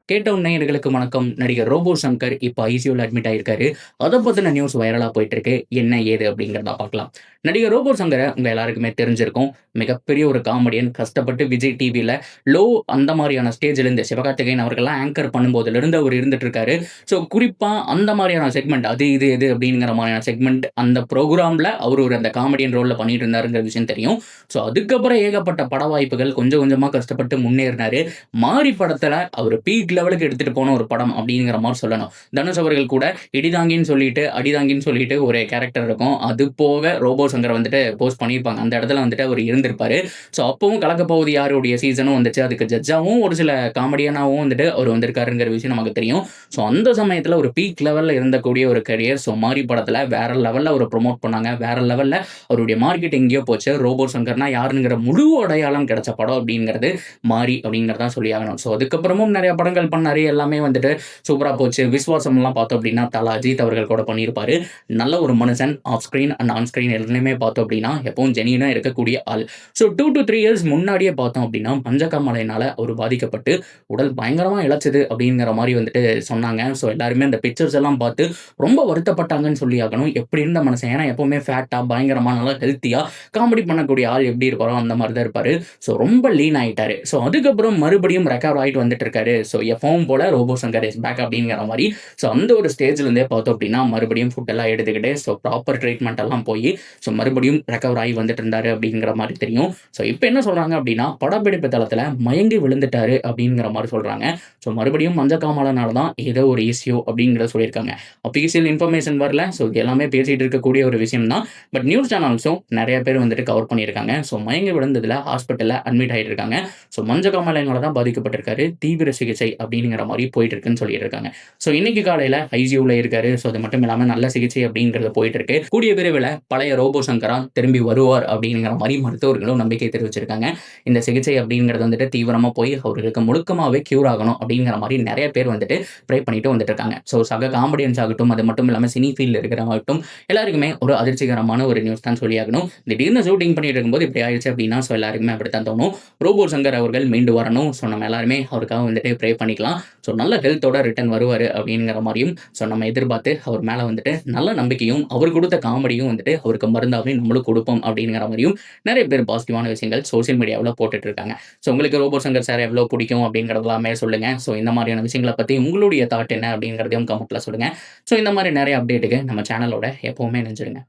கேட்ட நேயர்களுக்கு வணக்கம். நடிகர் ரோபோ சங்கர் இப்ப ஐசியூல அட்மிட் ஆயிருக்காரு. அத பத்தின நியூஸ் வைரலா போயிட்டு இருக்கு. என்ன ஏது அப்படிங்கிறத பார்க்கலாம். நடிகர் ரோபோ சங்கர உங்க எல்லாருக்குமே தெரிஞ்சிருக்கும். மிகப்பெரிய ஒரு காமெடியன். கஷ்டப்பட்டு விஜய் டிவில லோ அந்த மாரியான ஸ்டேஜ்ல இருந்து சிவகார்த்திகேயன் அவர்கள்லாம் ஆங்கர் பண்ணும்போதிலிருந்து அவர் இருந்துட்டு இருக்காரு. ஸோ குறிப்பா அந்த மாரியான செக்மெண்ட் அது இது எது அப்படிங்கிற மாரியான செக்மெண்ட் அந்த புரோகிராம்ல அவரு ஒரு அந்த காமெடியன் ரோல்ல பண்ணிட்டு இருந்தாருங்கிற விஷயம் தெரியும். ஸோ அதுக்கப்புறம் ஏகப்பட்ட பட வாய்ப்புகள் கொஞ்சம் கொஞ்சமா கஷ்டப்பட்டு முன்னேறினாரு. மாரி படத்துல அவர் பீக் லெவலுக்கு எடுத்துட்டு போன ஒரு படம் அப்படிங்கிற மாரி சொல்லணும். தனுஷ் அவர்கள் கூட இடிதாங்கின்னு சொல்லிட்டு, அடிதாங்கின்னு சொல்லிட்டு ஒரு கேரக்டர் இருக்கும். அது போக ரோபோ சங்கர் வந்துட்டு போஸ்ட் பண்ணியிருப்பாங்க. அந்த இடத்துல வந்துட்டு அவர் இருந்திருப்பாரு. ஸோ அப்பவும் கலக்கப் போவது யாருடைய சீசனும் வந்துச்சு. அதுக்கு ஜட்ஜாவும் ஒரு சில காமெடியனாவும் வந்துட்டு அவர் வந்திருக்காருங்கிற விஷயம் நமக்கு தெரியும். ஸோ அந்த சமயத்துல ஒரு பீக் லெவல்ல இருந்தக்கூடிய ஒரு கரியர். ஸோ மாரி படத்துல வேற லெவல்ல அவர ப்ரமோட் பண்ணாங்க. வேற லெவல்ல அவருடைய மார்க்கெட் எங்கேயோ போச்சு. ரோபோ சங்கர்னா யாருங்கிற முழு அடையாளம் கிடைச்ச படம் அப்படிங்கிறது மாரி அப்படிங்கிறத சொல்லி ஆகணும். ஸோ அதுக்கப்புறமும் நெறைய படங்கள் பண்ணாரு. எல்லாமே வந்துட்டு சூப்பரா போச்சு. விஸ்வாசம்லாம் பார்த்தோம் அப்படின்னா, தல அஜித் அவர்கள் கூட பண்ணியிருப்பாரு. நல்ல ஒரு மனுஷன். Off screen and on screen 2லுமே பார்த்தோம் அப்படின்னா, எப்பவும் ஜெனியூனா இருக்கக்கூடிய ஆள். ஸோ 2 டூ 3 இயர்ஸ் முன்னாடியே பார்த்தோம் அப்படின்னா, மஞ்சக்காமாலையினால அவரு பாதிக்கப்பட்டு உடல் பயங்கரமா இளச்சுது அப்படிங்கிற மாரி வந்துட்டு சொன்னாங்க. ஸோ எல்லாருமே அந்த பிக்சர்ஸ் எல்லாம் பார்த்து ரொம்ப வருத்தப்பட்டாங்கன்னு சொல்லி ஆகணும். எப்படி இருந்த மனுஷன்? ஏன்னா எப்பவுமே ஃபேட்டா, பயங்கரமா நல்லா ஹெல்த்தியா காமெடி பண்ணக்கூடிய ஆள் எப்படி இருப்பாரோ அந்த மாரி தான் இருப்பாரு. ஸோ ரொம்ப லீன் ஆயிட்டாரு. ஸோ அதுக்கப்புறம் மறுபடியும் ரெக்கவர் ஆயிட்டு வந்துட்டு இருக்காரு. ஸோ எப்பவும் போல ரோபோ சங்கர் இஸ் பேக் அப்படிங்கிற மாரி. ஸோ அந்த ஒரு ஸ்டேஜ்ல இருந்தே பார்த்தோம் அப்படின்னா, மறுபடியும் ஃபுட் எல்லாம் எடுத்துக்கிட்டு, ஸோ ப்ராப்பர் ட்ரீட்மெண்ட் எல்லாம் போயி, ஸோ மறுபடியும் ரெக்கவர் ஆகி வந்துட்டு இருந்தாரு அப்படிங்கிற மாரி தெரியும். ஸோ இப்ப என்ன சொல்றாங்க அப்படின்னா, படப்பிடிப்பு தளத்தில மயங்கி விழுந்துட்டாரு அப்படிங்கிற மாரி சொல்றாங்க. ஸோ மறுபடியும் மஞ்சக்காமாலைனால தான் ஏதோ ஒரு இஷ்யூ அப்படிங்கிறத சொல்லியிருக்காங்க. அஃபிஷியல் இன்ஃபர்மேஷன் வரல. ஸோ இது எல்லாமே பேசிட்டு இருக்கக்கூடிய ஒரு விஷயம் தான். பட் நியூஸ் சேனல்ஸும் நெறைய பேர் வந்துட்டு கவர் பண்ணியிருக்காங்க. ஸோ மயங்கி விழுந்ததுல ஹாஸ்பிட்டல்ல அட்மிட் ஆயிட்டு ஸோ மஞ்சக்காமாலையினால தான் பாதிக்கப்பட்டிருக்காரு. தீவிர சிகிச்சை அப்படிங்கிற மாரி போயிட்டு இருக்குன்னு சொல்லிட்டு இருக்காங்க. ஸோ இன்னைக்கு காலையில ஐசியூல இருக்காரு. ஸோ அது மட்டும் இல்லாம நல்ல சிகிச்சை அப்படிங்கிறது போயிட்டு இருக்கு. கூடிய விரைவில பழைய ரோபோ சங்கரா திரும்பி வருவார் அப்படிங்கிற மாரி மருத்துவர்களும் நம்பிக்கை தெரிவிச்சிருக்காங்க. இந்த சிகிச்சை அப்படிங்கிறது வந்துட்டு தீவிரமா போய் அவருக்கு முழுக்கமாவே கியூர் ஆகணும் அப்படிங்கிற மாரி நெறைய பேர் வந்துட்டு ப்ரே பண்ணிட்டு வந்துட்டு இருக்காங்க. ஸோ சக காமெடியன்ஸ் ஆகட்டும், அது மட்டும் இல்லாம சினி ஃபீல்ட்ல இருக்கிறவங்கட்டும் எல்லாருக்குமே ஒரு அதிர்ச்சிகரமான ஒரு நியூஸ் தான் சொல்லியாகணும். திடீர்னு ஷூட்டிங் பண்ணிட்டு இருக்கும்போது இப்படி ஆயிடுச்சு அப்படின்னா, ஸோ எல்லாருக்குமே அப்படித்தான் தோணும். ரோபோ சங்கர் அவர்கள் மீண்டு வரணும். ஸோ நம்ம எல்லாருமே அவருக்காக வந்துட்டு ப்ரே பண்ணிக்கலாம். ஸோ நல்ல ஹெல்த்தோட ரிட்டர்ன் வருவாரு அப்படிங்கிற மாரியும் ஸோ நம்ம எதிர்பார்த்து அவர் மேல வந்துட்டு நல்ல நம்பிக்கையும், அவர் குடுத்த காமெடியும் வந்துட்டு அவருக்கு மருந்தாவே நம்மளும் குடுப்போம் அப்படிங்கிற மாரியும் நெறைய பேர் பாசிட்டிவான விஷயங்கள் சோசியல் மீடியாவுல போட்டுட்டு இருக்காங்க. ஸோ உங்களுக்கு ரோபோ சங்கர் சார் எவ்வளோ பிடிக்கும் அப்படிங்கிறது எல்லாமே சொல்லுங்க. ஸோ இந்த மாரியான விஷயங்கள பத்தி உங்களுடைய தாட் என்ன அப்படிங்கிறதையும் கமெண்ட்ல சொல்லுங்க. ஸோ இந்த மாரி நெறைய அப்டேட்டுக்கு நம்ம சேனலோட எப்பவுமே இணைஞ்சிருங்க.